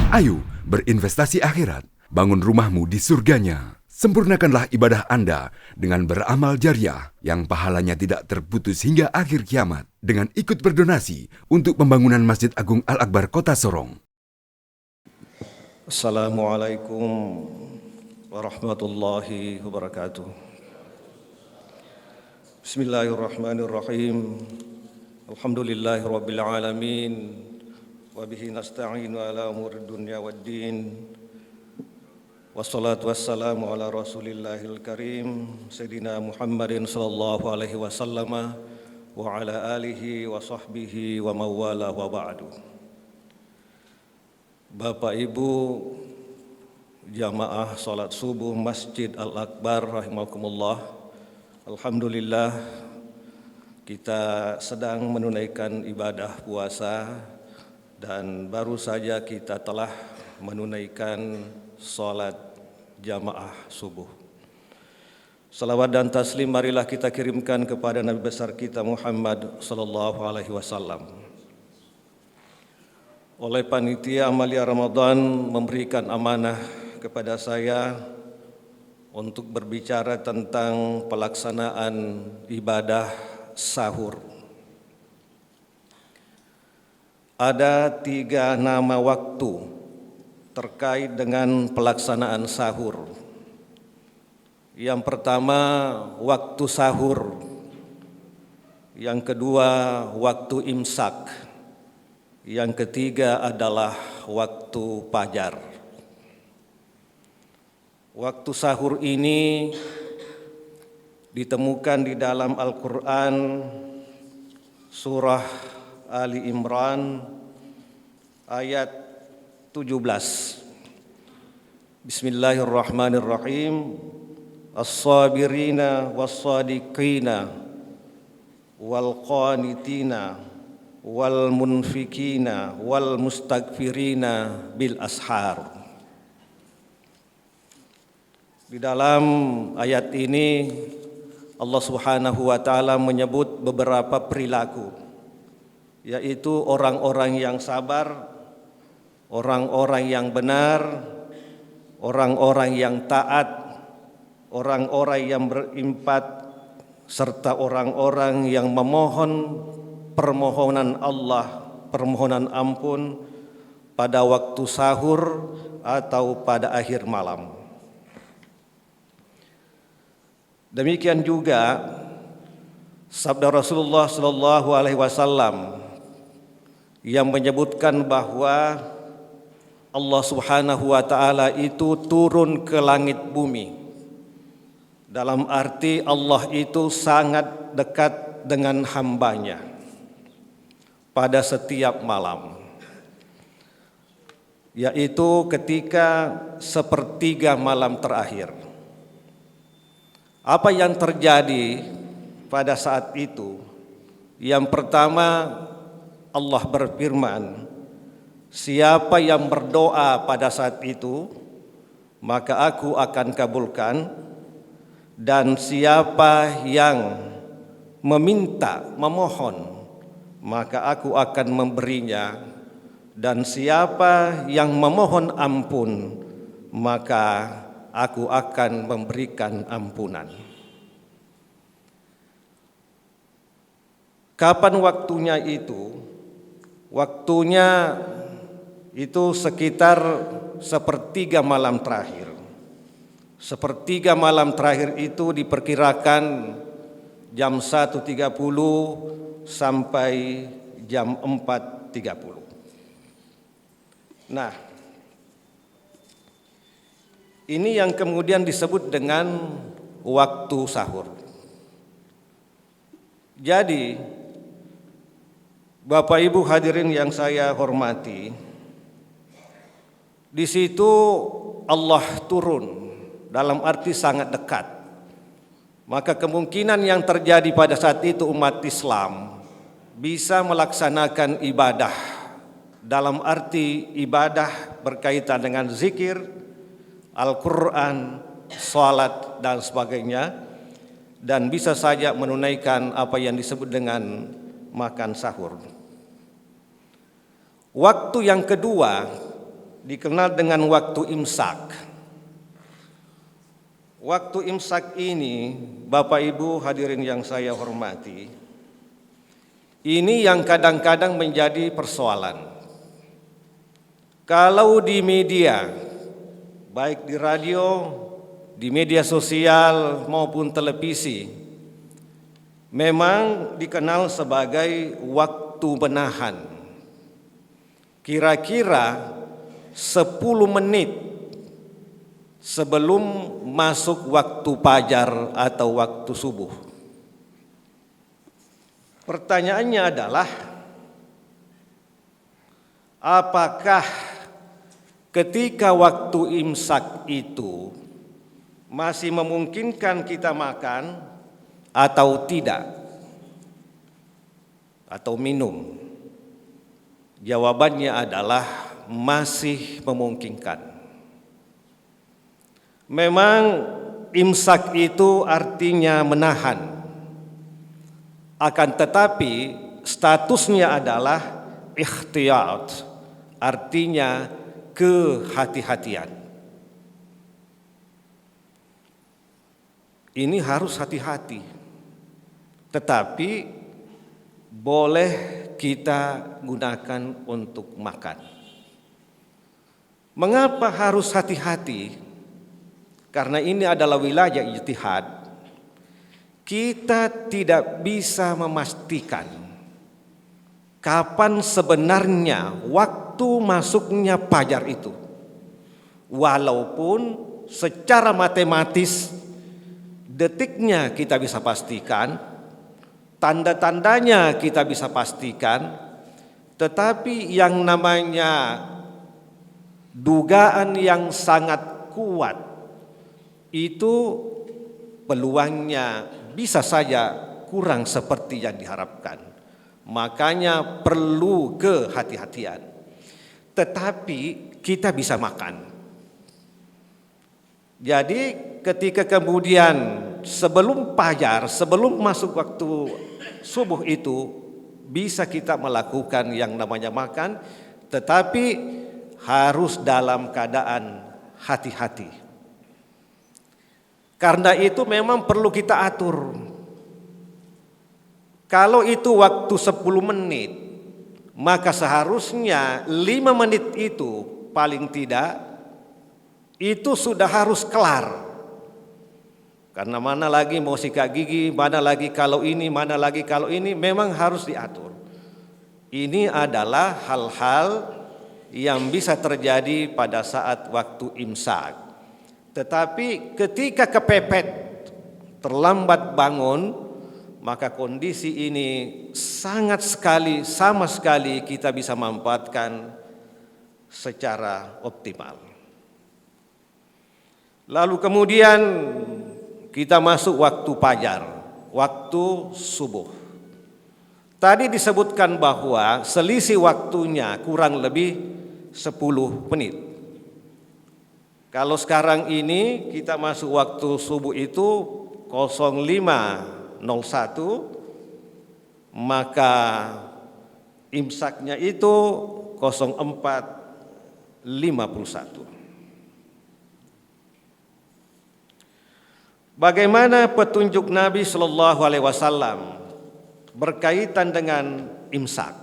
Ayo berinvestasi akhirat, bangun rumahmu di surganya. Sempurnakanlah ibadah Anda dengan beramal jariah yang pahalanya tidak terputus hingga akhir kiamat dengan ikut berdonasi untuk pembangunan Masjid Agung Al-Akbar Kota Sorong. Assalamualaikum warahmatullahi wabarakatuh. Bismillahirrahmanirrahim. Alhamdulillahirabbil alamin. Wa bihi nasta'inu ala umuri dunya waddin. Wassalatu wassalamu ala Rasulillahil Karim Sayyidina Muhammadin sallallahu alaihi wasallam wa ala alihi wa sahbihi wa mawala wa ba'du. Bapak Ibu jamaah salat subuh Masjid Al-Akbar rahimakumullah. Alhamdulillah kita sedang menunaikan ibadah puasa dan baru saja kita telah menunaikan salat jamaah subuh. Salawat dan taslim marilah kita kirimkan kepada Nabi besar kita Muhammad sallallahu alaihi wasallam. Oleh panitia Amalia Ramadan memberikan amanah kepada saya untuk berbicara tentang pelaksanaan ibadah sahur. Ada 3 nama waktu terkait dengan pelaksanaan sahur. Yang pertama, waktu sahur. Yang kedua, waktu imsak. Yang ketiga adalah waktu fajar. Waktu sahur ini ditemukan di dalam Al-Quran surah Ali Imran ayat 17. Bismillahirrahmanirrahim. As-sabirina was-sadiqina wal-qanitina wal-munfikina wal-mustaghfirina bil ashar. Di dalam ayat ini Allah Subhanahu wa taala menyebut beberapa perilaku, yaitu orang-orang yang sabar, orang-orang yang benar, orang-orang yang taat, orang-orang yang berimpat, serta orang-orang yang memohon permohonan Allah, permohonan ampun pada waktu sahur atau pada akhir malam. Demikian juga sabda Rasulullah sallallahu alaihi wasallam yang menyebutkan bahwa Allah Subhanahu wa taala itu turun ke langit bumi. Dalam arti Allah itu sangat dekat dengan hambanya pada setiap malam, yaitu ketika sepertiga malam terakhir. Apa yang terjadi pada saat itu? Yang pertama, Allah berfirman, siapa yang berdoa pada saat itu, maka aku akan kabulkan, dan siapa yang meminta, memohon, maka aku akan memberinya, dan siapa yang memohon ampun, maka aku akan memberikan ampunan. Kapan waktunya itu? Waktunya itu sekitar sepertiga malam terakhir. Sepertiga malam terakhir itu diperkirakan jam 1.30 sampai jam 4.30. Nah, ini yang kemudian disebut dengan waktu sahur. Jadi, Bapak Ibu hadirin yang saya hormati, di situ Allah turun dalam arti sangat dekat. Maka kemungkinan yang terjadi pada saat itu umat Islam bisa melaksanakan ibadah dalam arti ibadah berkaitan dengan zikir, Al-Quran, salat dan sebagainya, dan bisa saja menunaikan apa yang disebut dengan makan sahur. Waktu yang kedua dikenal dengan waktu imsak. Waktu imsak ini, Bapak Ibu hadirin yang saya hormati, ini yang kadang-kadang menjadi persoalan. Kalau di media, baik di radio, di media sosial maupun televisi, memang dikenal sebagai waktu menahan. Kira-kira 10 menit sebelum masuk waktu fajar atau waktu subuh. Pertanyaannya adalah, apakah ketika waktu imsak itu masih memungkinkan kita makan atau tidak, atau minum? Jawabannya adalah masih memungkinkan. Memang imsak itu artinya menahan, akan tetapi statusnya adalah ikhtiyat, artinya kehati-hatian. Ini harus hati-hati, tetapi boleh kita gunakan untuk makan. Mengapa harus hati-hati? Karena ini adalah wilayah ijtihad. Kita tidak bisa memastikan kapan sebenarnya waktu masuknya fajar itu. Walaupun secara matematis detiknya kita bisa pastikan, tanda-tandanya kita bisa pastikan, tetapi yang namanya dugaan yang sangat kuat itu peluangnya bisa saja kurang seperti yang diharapkan. Makanya perlu kehati-hatian. Tetapi kita bisa makan. Jadi ketika kemudian sebelum fajar, sebelum masuk waktu subuh itu bisa kita melakukan yang namanya makan, tetapi harus dalam keadaan hati-hati. Karena itu memang perlu kita atur. Kalau itu waktu 10 menit, maka seharusnya 5 menit itu paling tidak itu sudah harus kelar. Karena mana lagi mau sikat gigi, mana lagi kalau ini, mana lagi kalau ini, memang harus diatur. Ini adalah hal-hal yang bisa terjadi pada saat waktu imsak. Tetapi ketika kepepet, terlambat bangun, maka kondisi ini sangat sekali, sama sekali kita bisa manfaatkan secara optimal. Lalu kemudian kita masuk waktu fajar, waktu subuh. Tadi disebutkan bahwa selisih waktunya kurang lebih 10 menit. Kalau sekarang ini kita masuk waktu subuh itu 05.01, maka imsaknya itu 04.51. Bagaimana petunjuk Nabi Shallallahu Alaihi Wasallam berkaitan dengan imsak,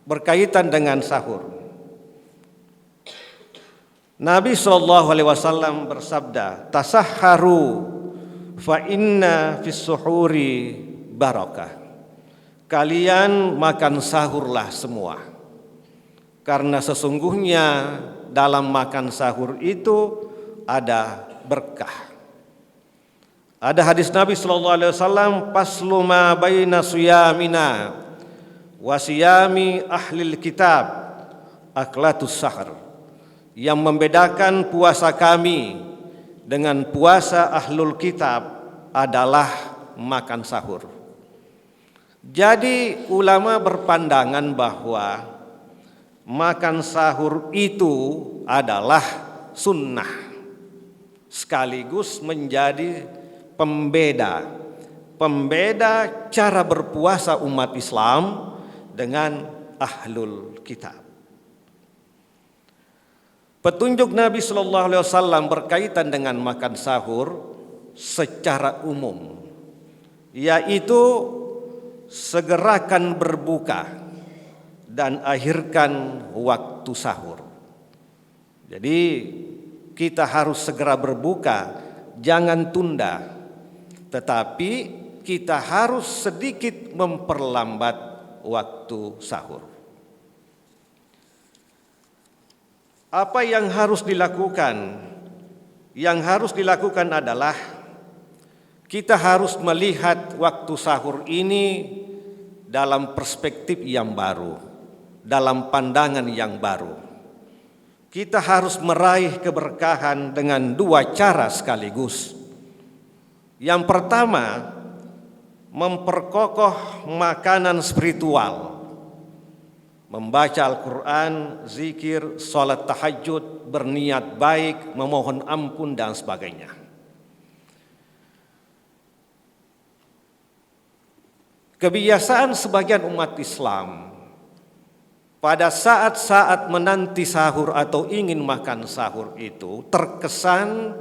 berkaitan dengan sahur? Nabi Shallallahu Alaihi Wasallam bersabda, "Tasahharu fa inna fis suhuri barakah." Kalian makan sahurlah semua, karena sesungguhnya dalam makan sahur itu ada berkah. Ada hadis Nabi Shallallahu Alaihi Wasallam, "Faslu ma baina siyamina wa siyami ahlil kitab aklatus sahar." Yang membedakan puasa kami dengan puasa ahlul kitab adalah makan sahur. Jadi ulama berpandangan bahwa makan sahur itu adalah sunnah, sekaligus menjadi pembeda cara berpuasa umat Islam dengan ahlul kitab. Petunjuk Nabi Shallallahu Alaihi Wasallam berkaitan dengan makan sahur secara umum, yaitu segerakan berbuka dan akhirkan waktu sahur. Jadi kita harus segera berbuka, jangan tunda, tetapi kita harus sedikit memperlambat waktu sahur. Apa yang harus dilakukan? Yang harus dilakukan adalah kita harus melihat waktu sahur ini dalam perspektif yang baru, dalam pandangan yang baru. Kita harus meraih keberkahan dengan dua cara sekaligus. Yang pertama, memperkokoh makanan spiritual. Membaca Al-Quran, zikir, sholat tahajud, berniat baik, memohon ampun dan sebagainya. Kebiasaan sebagian umat Islam pada saat-saat menanti sahur atau ingin makan sahur itu terkesan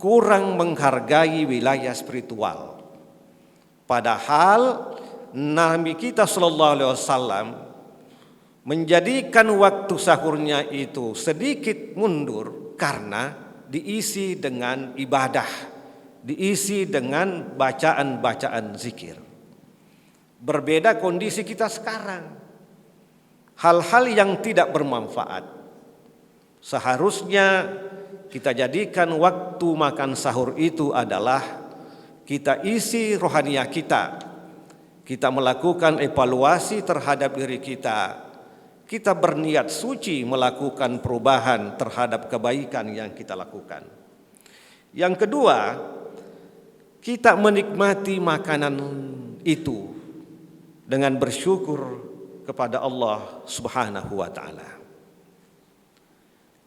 kurang menghargai wilayah spiritual. Padahal Nabi kita Shallallahu Alaihi Wasallam menjadikan waktu sahurnya itu sedikit mundur karena diisi dengan ibadah, diisi dengan bacaan-bacaan zikir. Berbeda kondisi kita sekarang. Hal-hal yang tidak bermanfaat seharusnya kita jadikan waktu makan sahur itu adalah kita isi rohaniah kita. Kita melakukan evaluasi terhadap diri kita. Kita berniat suci melakukan perubahan terhadap kebaikan yang kita lakukan. Yang kedua, kita menikmati makanan itu dengan bersyukur kepada Allah Subhanahu wa taala.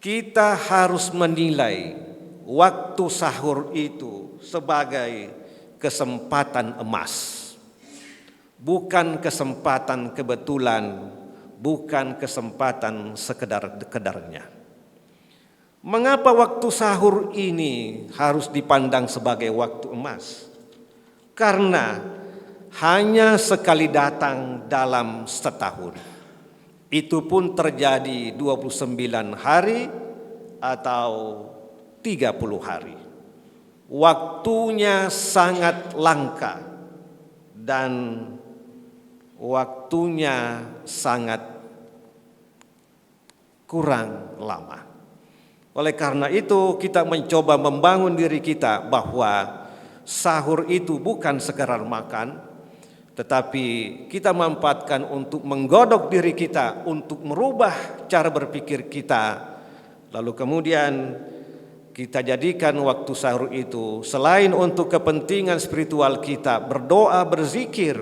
Kita harus menilai waktu sahur itu sebagai kesempatan emas. Bukan kesempatan kebetulan, bukan kesempatan sekedar-kedarnya. Mengapa waktu sahur ini harus dipandang sebagai waktu emas? Karena hanya sekali datang dalam setahun. Itu pun terjadi 29 hari atau 30 hari. Waktunya sangat langka dan waktunya sangat kurang lama. Oleh karena itu kita mencoba membangun diri kita bahwa sahur itu bukan sekedar makan, tetapi kita manfaatkan untuk menggodok diri kita, untuk merubah cara berpikir kita. Lalu kemudian kita jadikan waktu sahur itu selain untuk kepentingan spiritual kita, berdoa, berzikir,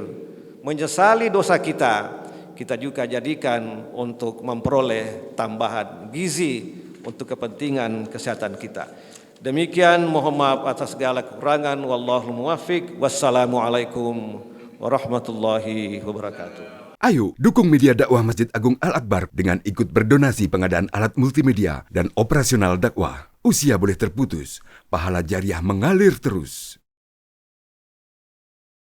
menyesali dosa kita, kita juga jadikan untuk memperoleh tambahan gizi untuk kepentingan kesehatan kita. Demikian, mohon maaf atas segala kekurangan. Wallahul muwaffiq. Wassalamualaikum warahmatullahi wabarakatuh. Ayo dukung media dakwah Masjid Agung Al-Akbar dengan ikut berdonasi pengadaan alat multimedia dan operasional dakwah. Usia boleh terputus, pahala jariah mengalir terus.